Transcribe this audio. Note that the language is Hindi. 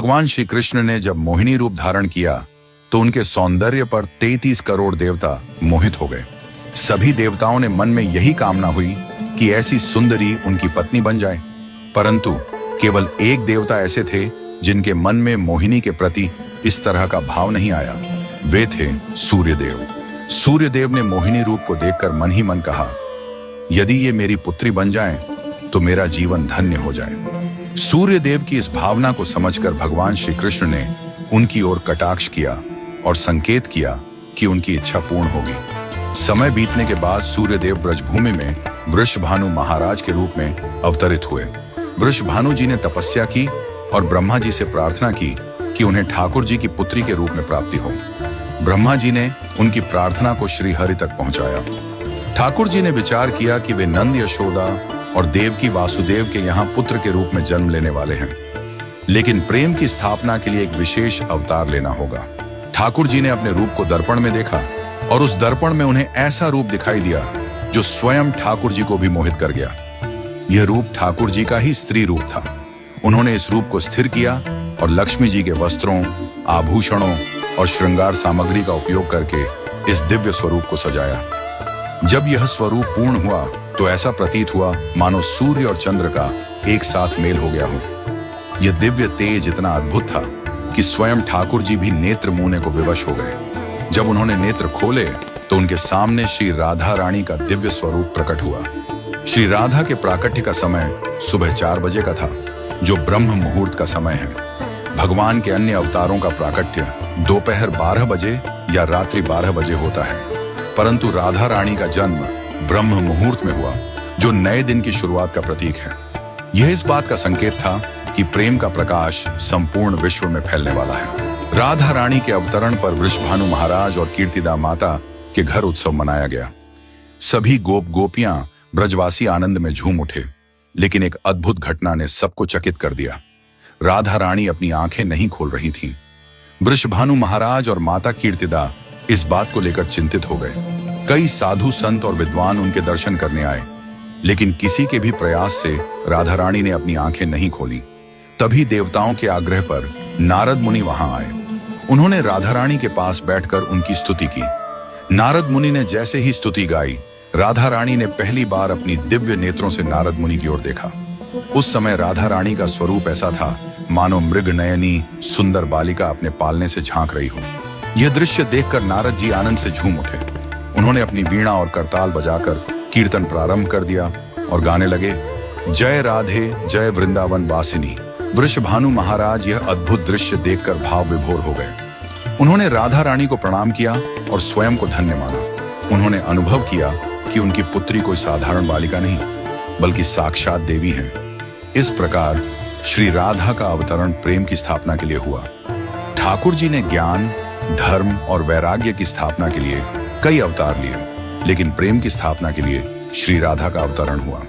भगवान श्री कृष्ण ने जब मोहिनी रूप धारण किया तो उनके सौंदर्य पर 33 करोड़ देवता मोहित हो गए। सभी देवताओं ने मन में यही कामना हुई कि ऐसी सुंदरी उनकी पत्नी बन जाए, परंतु केवल एक देवता ऐसे थे जिनके मन में मोहिनी के प्रति इस तरह का भाव नहीं आया। वे थे सूर्यदेव। सूर्यदेव ने मोहिनी रूप को देखकर मन ही मन कहा, यदि ये मेरी पुत्री बन जाए तो मेरा जीवन धन्य हो जाए। सूर्यदेव की इस भावना को समझकर भगवान श्री कृष्ण ने उनकी ओर कटाक्ष किया और संकेत किया कि उनकी इच्छा पूर्ण होगी। समय बीतने के बाद सूर्यदेव ब्रजभूमि में वृषभानु महाराज के रूप में अवतरित हुए। वृषभानु जी ने तपस्या की और ब्रह्मा जी से प्रार्थना की कि उन्हें ठाकुर जी की पुत्री के रूप में प्राप्ति हो। ब्रह्मा जी ने उनकी प्रार्थना को श्री हरि तक पहुंचाया। ठाकुर जी ने विचार किया कि वे नंद यशोदा और देवकी वासुदेव के यहाँ पुत्र के रूप में जन्म लेने वाले हैं, लेकिन प्रेम की स्थापना के लिए एक विशेष अवतार लेना होगा। ठाकुर जी ने अपने रूप को दर्पण में देखा और उस दर्पण में उन्हें ऐसा रूप दिखाई दिया जो स्वयं ठाकुर जी को भी मोहित कर गया। यह रूप ठाकुर जी का ही स्त्री रूप था। उन्होंने इस रूप को स्थिर किया और लक्ष्मी जी के वस्त्रों, आभूषणों और श्रृंगार सामग्री का उपयोग करके इस दिव्य स्वरूप को सजाया। जब यह स्वरूप पूर्ण हुआ तो ऐसा प्रतीत हुआ मानो सूर्य और चंद्र का एक साथ मेल हो गया हो। यह दिव्य तेज इतना अद्भुत था कि स्वयं ठाकुर जी भी नेत्र मूंदने को विवश हो गए। जब उन्होंने नेत्र खोले तो उनके सामने श्री राधा रानी का दिव्य स्वरूप प्रकट हुआ। श्री राधा के प्राकट्य का समय सुबह 4 बजे का था, जो ब्रह्म मुहूर्त का समय है। भगवान के अन्य अवतारों का प्राकट्य दोपहर 12 बजे या रात्रि 12 बजे होता है, परंतु राधा रानी का जन्म ब्रह्म मुहूर्त में हुआ, जो नए दिन की शुरुआत का प्रतीक है। यह इस बात का संकेत था कि प्रेम का प्रकाश संपूर्ण विश्व में फैलने वाला है। राधा रानी के अवतरण पर वृषभानु महाराज और कीर्तिदा माता के घर उत्सव मनाया गया। सभी गोप गोपियां ब्रजवासी आनंद में झूम उठे, लेकिन एक अद्भुत घटना ने सबको चकित कर दिया। राधा रानी अपनी आंखें नहीं खोल रही थीं। वृषभानु महाराज और माता कीर्तिदा इस बात को लेकर चिंतित हो गए। कई साधु संत और विद्वान उनके दर्शन करने आए, लेकिन किसी के भी प्रयास से राधा रानी ने अपनी आंखें नहीं खोली। तभी देवताओं के आग्रह पर नारद मुनि वहां आए। उन्होंने राधा रानी के पास बैठकर उनकी स्तुति की। नारद मुनि ने जैसे ही स्तुति गाई, राधा रानी ने पहली बार अपनी दिव्य नेत्रों से नारद मुनि की ओर देखा। उस समय राधा रानी का स्वरूप ऐसा था मानो मृग नयनी सुंदर बालिका अपने पालने से झांक रही हो। यह दृश्य देखकर नारद जी आनंद से झूम उठे। उन्होंने अपनी वीणा और करताल बजाकर कीर्तन प्रारंभ कर दिया और गाने लगे, जय राधे जय वृंदावन वासिनी। वृषभानु महाराज यह अद्भुत दृश्य देखकर भाव विभोर हो गए। उन्होंने राधा रानी को प्रणाम किया और स्वयं को धन्य माना। उन्होंने अनुभव किया कि उनकी पुत्री कोई साधारण बालिका नहीं, बल्कि साक्षात देवी है। इस प्रकार श्री राधा का अवतरण प्रेम की स्थापना के लिए हुआ। ठाकुर जी ने ज्ञान, धर्म और वैराग्य की स्थापना के लिए कई अवतार लिए, लेकिन प्रेम की स्थापना के लिए श्री राधा का अवतरण हुआ।